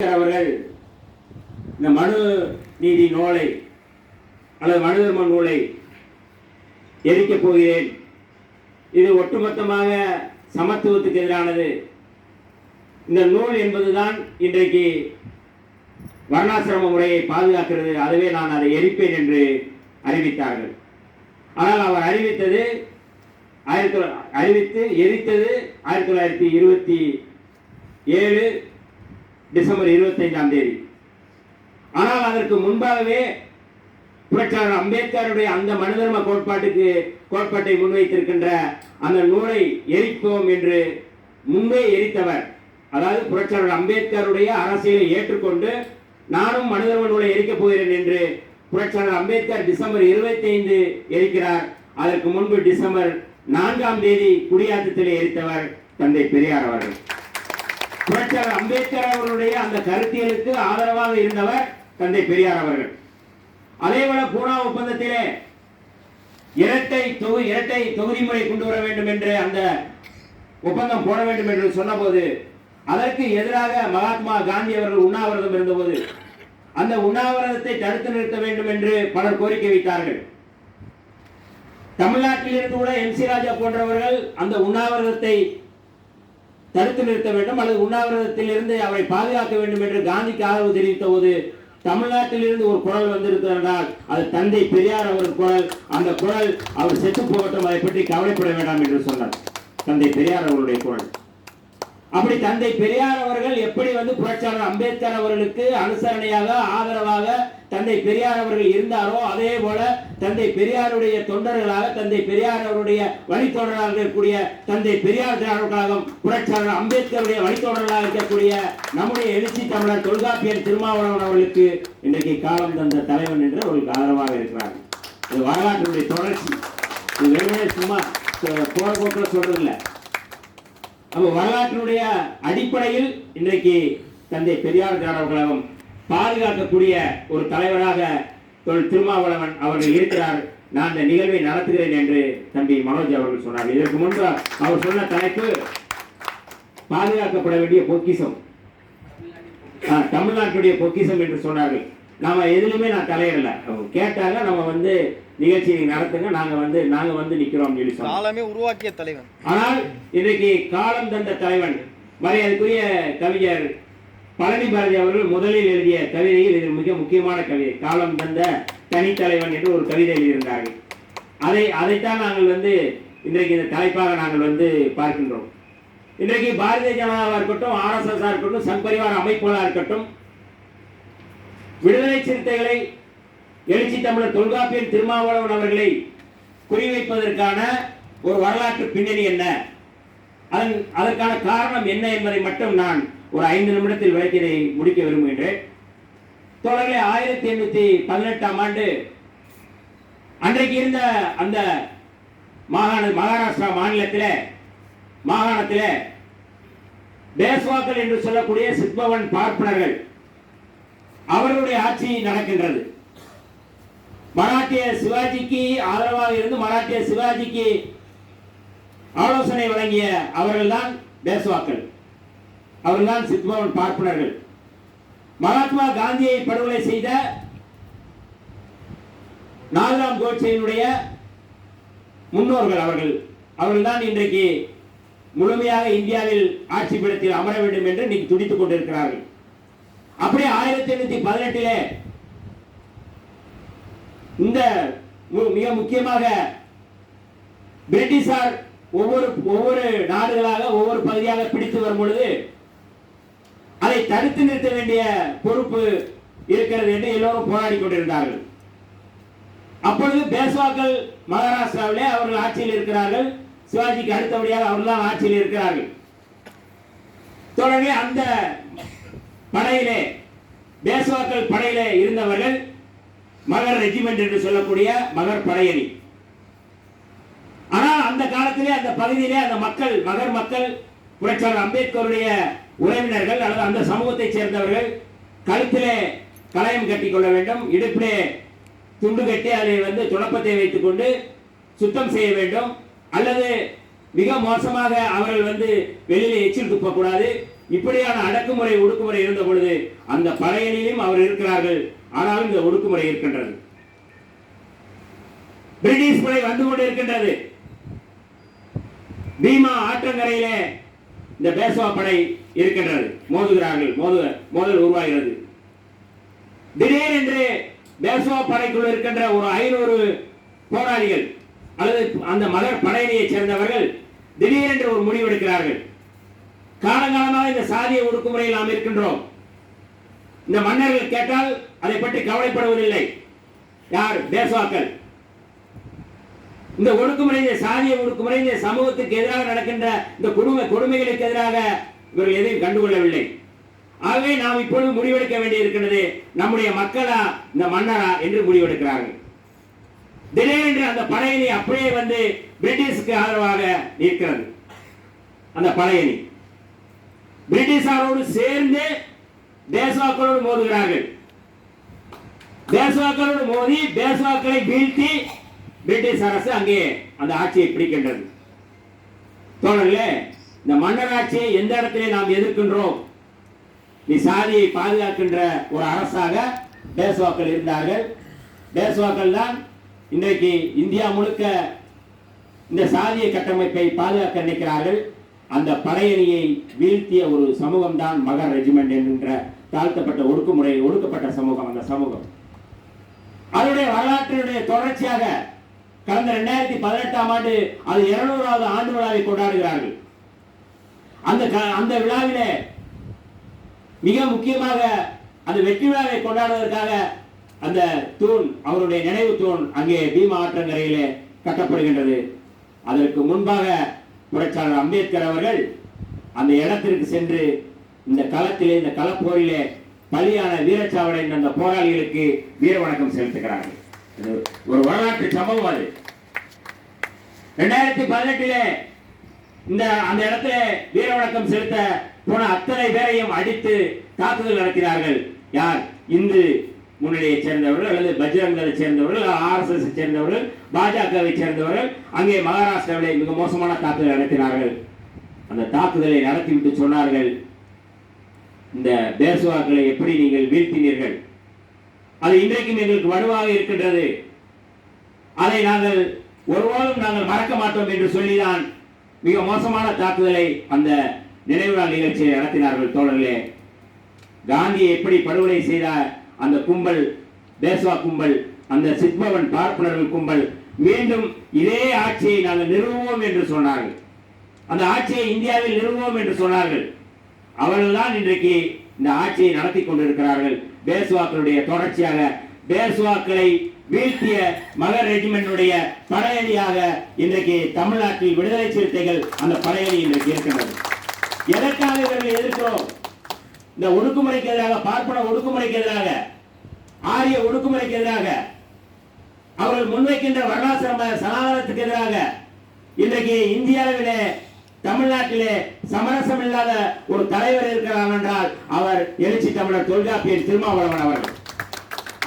அவர்கள் இந்த மனு நீதி நூலை அல்லது மனு தர்ம நூலை எரிக்கப் போகிறேன், இது ஒட்டுமொத்தமாக சமத்துவத்துக்கு எதிரானது, இந்த நூல் என்பதுதான் இன்றைக்கு வர்ணாசிரம முறையை பாதுகாக்கிறது, அதுவே நான் அதை எரிப்பேன் என்று அறிவித்தார்கள். ஆனால் அவர் எரித்தது 1927 டிசம்பர் 25ஆம் தேதி. ஆனால் அதற்கு முன்பாகவே புரட்சியாளர் அம்பேத்கருடைய அந்த மனுதர்ம கோட்பாட்டை முன்வைத்திருக்கின்ற அந்த நூலை எரிப்போம் என்று முன்பே எரித்தவர், அதாவது புரட்சியாளர் அம்பேத்கருடைய அரசியலை ஏற்றுக்கொண்டு நானும் மனுதர்ம நூலை எரிக்கப் போகிறேன் என்று புரட்சியாளர் அம்பேத்கர் டிசம்பர் 25 எரிக்கிறார். அதற்கு முன்பு டிசம்பர் 4ஆம் தேதி குடியாத்தத்திலே எரித்தவர் தந்தை பெரியார் அவர்கள். புரட்சியாளர் அம்பேத்கர் அவர்களுடைய அந்த கருத்தியலுக்கு ஆதரவாக இருந்தவர் தந்தை பெரியார் அவர்கள். அதேபோல பூனா ஒப்பந்தத்திலே இரட்டை தொகுதி முறை கொண்டு வர வேண்டும் என்று அந்த ஒப்பந்தம் போட வேண்டும் என்று சொன்னபோது அதற்கு எதிராக மகாத்மா காந்தி அவர்கள் உண்ணாவிரதம் இருந்தபோது அந்த உண்ணாவிரதத்தை தடுத்து நிறுத்த வேண்டும் என்று பலர் கோரிக்கை வைத்தார்கள். தமிழ்நாட்டில் இருந்து கூட MC ராஜா போன்றவர்கள் அந்த உண்ணாவிரதத்தை தடுத்து நிறுத்த வேண்டும் அல்லது உண்ணாவிரதத்தில் இருந்து அவரை பாதுகாக்க வேண்டும் என்று காந்திக்கு ஆதரவு தெரிவித்த போது தமிழ்நாட்டில் இருந்து ஒரு குரல் வந்திருக்கிறார், அது தந்தை பெரியார் அவர்கள் குரல். அந்த குரல் அவர் செத்து போகட்டும், அதை பற்றி கவலைப்பட வேண்டாம் என்று சொன்னார் தந்தை பெரியார் அவர்களுடைய குரல். அப்படி தந்தை பெரியார் அவர்கள் எப்படி புரட்சியாளர் அம்பேத்கர் அவர்களுக்கு அனுசரணையாக ஆதரவாக தந்தை பெரியார் அவர்கள் இருந்தாரோ அதே போல தந்தை பெரியாருடைய தொண்டர்களாக தந்தை பெரியார் அவருடைய வழித்தோழர்களாக இருக்கக்கூடிய தந்தை பெரியார் திராவிடர் கழகம் புரட்சியாளர் அம்பேத்கருடைய வழித்தோழர்களாக இருக்கக்கூடிய நம்முடைய எழுச்சி தமிழர் தொல்காப்பியன் திருமாவளவன் அவர்களுக்கு இன்றைக்கு காலம் தந்த தலைவன் என்று அவர்களுக்கு ஆதரவாக இருக்கிறார்கள். இது வரலாற்றுடைய தொடர்ச்சி, இது வெறுமனே சும்மா போற போக்கில் சொல்றதில்லை. நம்ம வரலாற்றினுடைய அடிப்படையில் இன்றைக்கு தந்தை பெரியார் திராவிடர் கழகம் பாதுகாக்கக்கூடிய ஒரு தலைவராக திருமாவளவன் அவர்கள் இருக்கிறார். நான் இந்த நிகழ்வை நடத்துகிறேன் என்று தம்பி மனோஜ் அவர்கள் சொன்னார். இதற்கு முன்பு அவர் சொன்ன தலைப்பு பாதுகாக்கப்பட வேண்டிய பொக்கிஷம், தமிழ்நாட்டுடைய பொக்கிஷம் என்று சொன்னார்கள். நாம எதுலையுமே நான் தலையிடல, கேட்டாங்க நம்ம நிகழ்ச்சியை நடத்துங்க, நாங்க நிக்கிறோம் சொல்லி சொன்னாங்க. உருவாக்கிய தலைவன். ஆனால் இன்றைக்கு காலம் தந்த தலைவன் மரியாதைக்குரிய கவிஞர் பழனி பாரதி அவர்கள் முதலில் எழுதிய கவிதையில் இது மிக முக்கியமான கவிதை. காலம் தந்த தனித்தலைவன் என்று ஒரு கவிதை எழுதியிருந்தார்கள். அதைத்தான் நாங்கள் இன்றைக்கு இந்த தலைப்பாக நாங்கள் பார்க்கின்றோம். இன்றைக்கு பாரதிய ஜனதாவா இருக்கட்டும், RSS இருக்கட்டும், சங் பரிவார அமைப்புகளா இருக்கட்டும், விடுதலை சிறுத்தைகளை எழுச்சி தமிழர் தொல்காப்பியன் திருமாவளவன் அவர்களை குறிவைப்பதற்கான ஒரு வரலாற்று பின்னணி என்ன, அதற்கான காரணம் என்ன என்பதை மட்டும் நான் ஒரு 5 நிமிடத்தில் விளக்கினை முடிக்க விரும்புகின்றேன். தொடர்ந்து 1818ஆம் ஆண்டு அன்றைக்கு இருந்த அந்த மகாராஷ்டிரா மாகாணத்தில் பேஸ்வாக்கள் என்று சொல்லக்கூடிய சித்பவன் பார்ப்பனர்கள் அவர்களுடைய ஆட்சி நடக்கின்றது. மராட்டிய சிவாஜிக்கு ஆதரவாக இருந்து மராட்டிய சிவாஜிக்கு ஆலோசனை வழங்கிய அவர்கள்தான் பேஸ்வாக்கள், அவர்கள்தான் சித்பவன் பார்ப்பனர்கள். மகாத்மா காந்தியை படுகொலை செய்த நாதராம் கோட்சேயினுடைய முன்னோர்கள் அவர்கள்தான் இன்றைக்கு முழுமையாக இந்தியாவில் ஆட்சி பீடத்தில் அமர வேண்டும் என்று இன்னைக்கு துடித்துக் கொண்டிருக்கிறார்கள். அப்படியே 1818 இந்த மிக முக்கியமாக பிரிட்டிஷார் ஒவ்வொரு நாடுகளாக ஒவ்வொரு பகுதியாக பிடித்து வரும் பொழுது அதை தடுத்து நிறுத்த வேண்டிய பொறுப்பு இருக்கிறது என்று எல்லோரும் போராடி கொண்டிருந்தார்கள். அப்பொழுது பேஸ்வாக்கள் மகாராஷ்டிராவிலே அவர்கள் ஆட்சியில் இருக்கிறார்கள். சிவாஜிக்கு அடுத்தபடியாக அவர்கள் ஆட்சியில் இருக்கிறார்கள். தொடர்ந்து அந்த படையிலே பேஸ்வாக்கள் படையிலே இருந்தவர்கள் மகர் ரெஜிமெண்ட் என்று சொல்லக்கூடிய மகர் படையணி. ஆனால் அந்த காலத்திலே அந்த பகுதியிலே அந்த மகர் மக்கள் புரட்சியாளர் அம்பேத்கருடைய உறவினர்கள் அல்லது அந்த சமூகத்தைச் சேர்ந்தவர்கள் கழுத்திலே கலயம் கட்டிக் கொள்ள வேண்டும், இடுப்பிலே துண்டு கட்டி அதை துணப்பத்தை வைத்துக் கொண்டு சுத்தம் செய்ய வேண்டும், அல்லது மிக மோசமாக அவர்கள் வெளியில எச்சில் துப்பக்கூடாது, இப்படியான அடக்குமுறை ஒடுக்குமுறை இருந்த பொழுது அந்த படையணியிலும் அவர் இருக்கிறார்கள். ஆனாலும் இந்த ஒடுக்குமுறை இருக்கின்றது. பிரிட்டிஷ் படை வந்து கொண்டிருக்கின்றது. பீமா ஆற்றங்கரையிலே இந்த பேஸ்வா படை இருக்கின்றது. மோதுகிறார்கள். மோதல் உருவாகிறது. திடீரென்று பேஸ்வா படைக்குள் இருக்கின்ற ஒரு 500 போராளிகள் அல்லது அந்த மலர் படையணியை சேர்ந்தவர்கள் திடீரென்று ஒரு முடிவெடுக்கிறார்கள். காலங்காலமாக இந்த சாதிய ஒடுக்குமுறையில் நாம் இருக்கின்றோம். இந்த மன்னர்கள் கேட்டால் அதை பற்றி கவலைப்படுவதில்லை. யார்? பேஸ்வாக்கள். இந்த ஒடுக்குமுறை, இந்த சாதிய ஒடுக்குமுறை, இந்த சமூகத்துக்கு எதிராக நடக்கின்ற இந்த கொடுமைகளுக்கு எதிராக இவர்கள் எதையும் கண்டுகொள்ளவில்லை. ஆகவே நாம் இப்பொழுது முடிவெடுக்க வேண்டியிருக்கிறது, நம்முடைய மக்களா இந்த மன்னரா என்று முடிவெடுக்கிறார்கள். திடீரென்று அந்த படையணி அப்படியே வந்து பிரிட்டிஷுக்கு ஆதரவாக நிற்கிறது. அந்த படையணி பிரிட்டிஷாரோடு சேர்ந்து பேஸ்வாக்களோடு மோதுகிறார்கள். பேஸ்வாக்களோடு மோதி பேஸ்வாக்களை வீழ்த்தி பிரிட்டிஷ் அரசு அங்கே அந்த ஆட்சியை பிடிக்கின்றது. தோழர்களே, இந்த மன்னராட்சியை எந்த இடத்திலே நாம் எதிர்க்கின்றோம்? நீ சாதியை பாதுகாக்கின்ற ஒரு அரசாக பேஸ்வாக்கள் இருந்தார்கள். பேஸ்வாக்கள் தான் இன்றைக்கு இந்தியா முழுக்க இந்த சாதிய கட்டமைப்பை பாதுகாக்க நினைக்கிறார்கள். அந்த படையணியை வீழ்த்திய ஒரு சமூகம் தான் மகர் ரெஜிமெண்ட் என்கின்ற தாழ்த்தப்பட்ட ஒடுக்கப்பட்ட சமூகம். அந்த சமூகம் அதனுடைய வரலாற்றினுடைய தொடர்ச்சியாக கடந்த 2018ஆம் ஆண்டு அது 200வது ஆண்டு விழாவை கொண்டாடுகிறார்கள். அந்த விழாவிலே மிக முக்கியமாக அந்த வெற்றி விழாவை கொண்டாடுவதற்காக அந்த தூண், அவருடைய நினைவு தூண் அங்கே பீமா ஆற்றங்கரையிலே கட்டப்படுகின்றது. அதற்கு முன்பாக புரட்சியாளர் அம்பேத்கர் அவர்கள் அந்த இடத்திற்கு சென்று இந்த களத்திலே, இந்த களப்போரிலே பலியான வீரச்சாவடை அந்த போராளிகளுக்கு வீர வணக்கம் செலுத்துகிறார்கள். ஒரு வரலாற்று சம்பவம் அது. 2018 அந்த இடத்துல வீர வணக்கம் செலுத்த போன அத்தனை பேரையும் அடித்து தாக்குதல் நடத்தினார்கள். யார்? இந்து முன்னணியை சேர்ந்தவர்கள் அல்லது பஜ்ரங்களை சேர்ந்தவர்கள், RSS சேர்ந்தவர்கள், பாஜகவை சேர்ந்தவர்கள் அங்கே மகாராஷ்டிராவிலே மிக மோசமான தாக்குதல் நடத்தினார்கள். அந்த தாக்குதலை நடத்திவிட்டு சொன்னார்கள், இந்த பேஸ்வாக்களை எப்படி நீங்கள் வீழ்த்தினீர்கள்? அது இன்றைக்கும் எங்களுக்கு வலுவாக இருக்கின்றது. அதை நாங்கள் ஒருபோதும் நாங்கள் மறக்க மாட்டோம் என்று சொல்லிதான் மிக மோசமான தாக்குதலை அந்த நினைவு நாள் நிகழ்ச்சியை நடத்தினார்கள். தோழர்களே, காந்தியை எப்படி படுகொலை செய்தார் அந்த கும்பல், பேஸ்வா கும்பல், அந்த சித்பவன் பார்ப்பனர்கள் கும்பல் மீண்டும் இதே ஆட்சியை நாங்கள் நிறுவுவோம் என்று சொன்னார்கள். அந்த ஆட்சியை இந்தியாவில் நிறுவுவோம் என்று சொன்னார்கள். அவர்கள்தான் இன்றைக்கு இந்த ஆட்சியை நடத்தி கொண்டிருக்கிறார்கள். பேஸ்வாக்களுடைய தொடர்ச்சியாக பேஸ்வாக்களை வீழ்த்திய மகர் ரெஜிமெண்டுடைய படையணியாக இன்றைக்கு தமிழ்நாட்டில் விடுதலை சிறுத்தைகள் அந்த படையணி இன்றைக்கு இருக்கின்றது. எதற்காக இவர்கள் எதிர்க்கிறோம்? இந்த ஒடுக்குமுறைக்கு எதிராக, பார்ப்பன ஒடுக்குமுறைக்கு எதிராக, ஆரிய ஒடுக்குமுறைக்கு எதிராக, அவர்கள் முன்வைக்கின்ற வர்ணாசிரம சனாதனத்துக்கு எதிராக இன்றைக்கு இந்தியாவிலே தமிழ்நாட்டிலே சமரசம் இல்லாத ஒரு தலைவர் இருக்கிறார் என்றால் அவர் எழுச்சி தமிழர் தொல்காப்பியன் திருமாவளவன் அவர்கள்.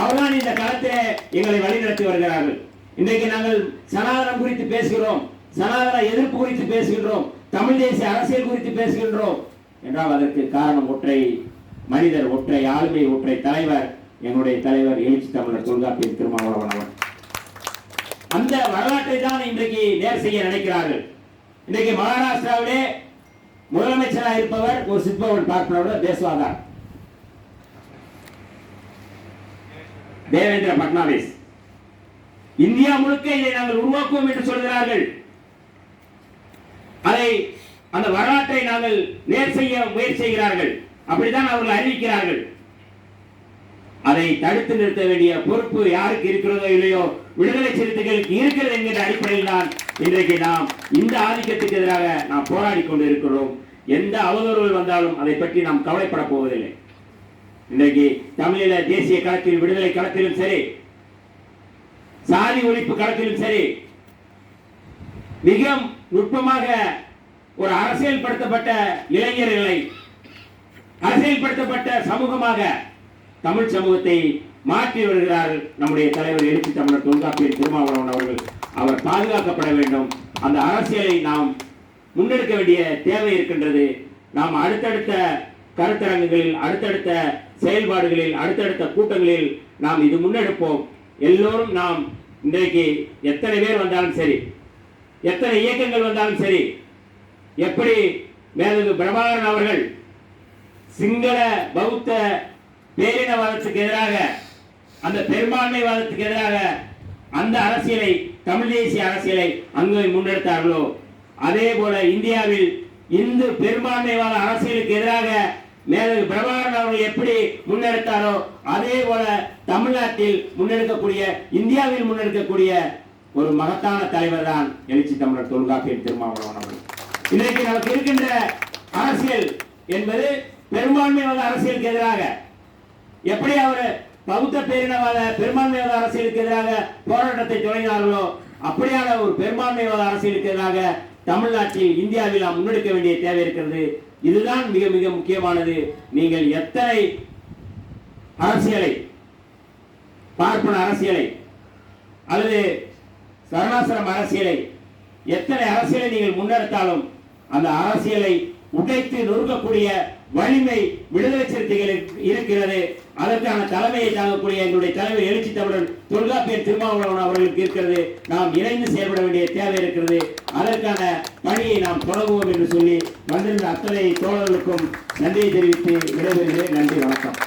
அவர்தான் இந்த களத்திலே எங்களை வழிநடத்தி வருகிறார்கள். இன்றைக்கு நாங்கள் சனாதனம் குறித்து பேசுகிறோம், சனாதன எதிர்ப்பு குறித்து பேசுகின்றோம், தமிழ் தேசிய அரசியல் குறித்து பேசுகின்றோம் என்றால் அதற்கு காரணம் ஒற்றை மனிதர், ஒற்றை ஆளுமை, ஒற்றை தலைவர், என்னுடைய தலைவர் எழுச்சி தமிழர் தொல்காப்பியன் திருமாவளவன் அவர். அந்த வரலாற்றை தான் இன்றைக்கு நேர் செய்ய நினைக்கிறார்கள். இன்றைக்கு மகாராஷ்டிராவிலே முதலமைச்சராக இருப்பவர் ஒரு சித்பவன் பார்ப்பனர் பேஸ்வாதான், தேவேந்திர பட்னாவிஸ். இந்தியா முழுக்க இதை நாங்கள் உருவாக்குவோம் என்று சொல்கிறார்கள். அதை அந்த வரலாற்றை நாங்கள் நேர் செய்ய முயற்சி செய்கிறார்கள். அப்படித்தான் அவர்கள் அறிவிக்கிறார்கள். அதை தடுத்து நிறுத்த வேண்டிய பொறுப்பு யாருக்கு இருக்கிறதோ இல்லையோ விடுதலை சிறுத்தைகளுக்கு இருக்கிறது என்கிற அடிப்படையில் தான் இன்றைக்கு நாம் இந்த ஆதிக்கத்துக்கு எதிராக நாம் போராடி கொண்டு இருக்கிறோம். எந்த அவதூறுகள் வந்தாலும் அதை பற்றி நாம் கவலைப்பட போவதில்லை. இன்றைக்கு தமிழீழ தேசிய களத்தில், விடுதலை களத்திலும் சரி, சாதி ஒழிப்பு களத்திலும் சரி, மிக நுட்பமாக ஒரு அரசியல்படுத்தப்பட்ட இளைஞர்களை, அரசியல்படுத்தப்பட்ட சமூகமாக தமிழ் சமூகத்தை மாற்றி வருகிறார்கள் நம்முடைய தலைவர் எழுச்சி தமிழர் தொல்காப்பியன் திருமாவளவன் அவர்கள். அவர் பாதுகாக்கப்பட வேண்டும். அந்த அரசியலை நாம் முன்னெடுக்க வேண்டிய தேவை இருக்கின்றது. நாம் அடுத்தடுத்த கருத்தரங்குகளில், அடுத்தடுத்த செயல்பாடுகளில், அடுத்தடுத்த கூட்டங்களில் நாம் இது முன்னெடுப்போம். எல்லோரும் நாம் இன்றைக்கு எத்தனை பேர் வந்தாலும் சரி, எத்தனை இயக்கங்கள் வந்தாலும் சரி, எப்படி மேதகு பிரபாகரன் அவர்கள் சிங்கள பௌத்த பேரினவாதத்துக்கு எதிராக, அந்த பெரும்பான்மைவாதத்துக்கு எதிராக அந்த அரசியலை, தமிழ் தேசிய அரசியலை அங்கே முன்னெடுத்தார்களோ, அதே போல இந்தியாவில் இந்து பெரும்பான்மைவாத அரசியலுக்கு எதிராக மேதகு பிரபாகரன் அவர்கள் எப்படி முன்னெடுத்தாரோ, அதே போல தமிழ்நாட்டில் முன்னெடுக்கக்கூடிய, இந்தியாவில் முன்னெடுக்கக்கூடிய ஒரு மகத்தான தலைவர் தான் எழுச்சி தமிழர் தொல்காப்பியர் திருமாவளவன் அவர்கள். இன்றைக்கு நமக்கு இருக்கின்ற அரசியல் என்பது பெரும்பான்மைவாத அரசியலுக்கு எதிராக எப்படி அவர் பௌத்த பேரினவாத பெரும்பான்மைவாத அரசியலுக்கு எதிராக போராட்டத்தை தொடங்கினார்களோ, அப்படியான ஒரு பெரும்பான்மைவாத அரசியலுக்கு எதிராக தமிழ்நாட்டில், இந்தியாவில் நாம் முன்னெடுக்க வேண்டிய தேவை இருக்கிறது. இதுதான் மிக மிக முக்கியமானது. நீங்கள் எத்தனை அரசியலை, பார்ப்பன அரசியலை அல்லது சரணாசிரம அரசியலை, எத்தனை அரசியலை நீங்கள் முன்னெடுத்தாலும் அந்த அரசியலை உடைத்து நொறுக்கக்கூடிய வலிமை விடுதலை சிறுத்தைகளுக்கு இருக்கிறது. அதற்கான தலைமையை தாங்கக்கூடிய எங்களுடைய தலைவர் எழுச்சி தமிழர் தொல்காப்பியர் திருமாவளவன் அவர்களுக்கு இருக்கிறது. நாம் இணைந்து செயல்பட வேண்டிய தேவை இருக்கிறது. அதற்கான பணியை நாம் தொடங்குவோம் என்று சொல்லி வந்திருந்த அத்தனை தோழர்களுக்கும் நன்றியை தெரிவித்து விடைபெறுகிறேன். நன்றி, வணக்கம்.